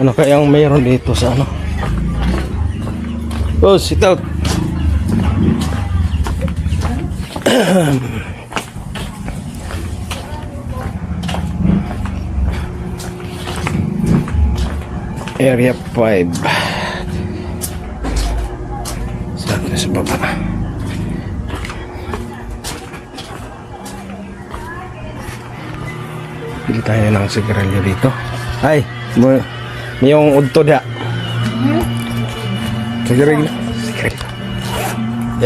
Ano kayang mayroon dito sa ano? Oh, sit out. Area 5. Sa baba. Bili tayo ng sigarilyo dito. Ay, may yung udto da. Sigarilyo.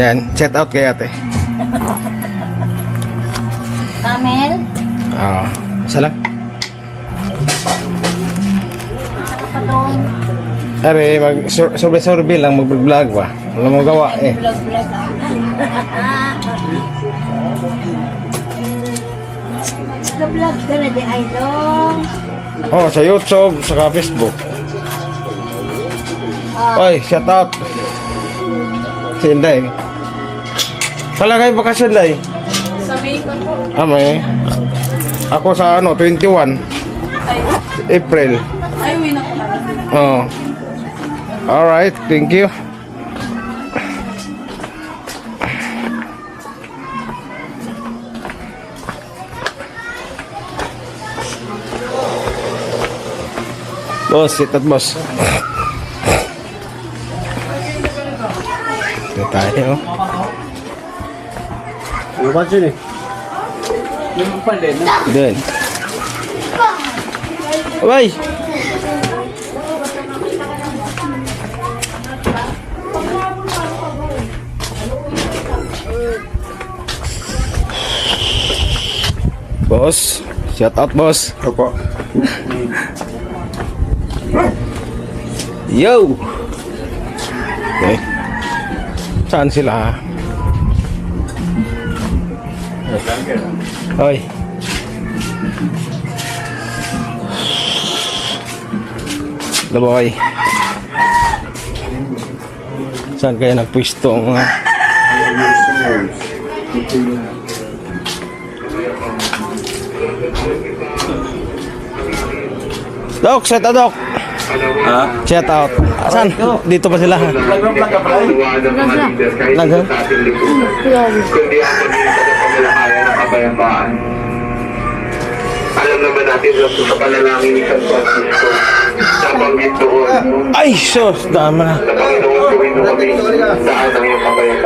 Yan, set out kay ate. Camel? Ah, isa lang. Pa doon. Are, survey lang, mag-vlog ba? Wala mo gawa eh. Vlog-vlog. Vlog ka na di idol. Oh, sa YouTube, sa Facebook. Oy, shout out. Si Inday. Wala kayo bakasyon, Day? Sabihin ko po. May. Ako sa ano, 21. April. Ay, uwi na ko pala. Oh. Alright, thank you. Boss, sit at boss. Ito tayo. Ano ba dyan eh? Yung pala na. Good. Bye. Boss, shout out boss. Opo. Yo. Okay. Saan sila? Hoy. Laboy. Saan kaya nagpwesto ang mga Dok, set out, Dok. Ha? Shout out. Asan? Dito pa sila. Vlog ka pala eh. Lagang. Kundi ang pagiging pagkakamalahayan ng kapayapaan. Alam naman natin lang sa panalangin ni San Francisco na banggit doon Ay, sus, dama na. na Panginoon gawin mo kami saan ang iyong kapayapaan.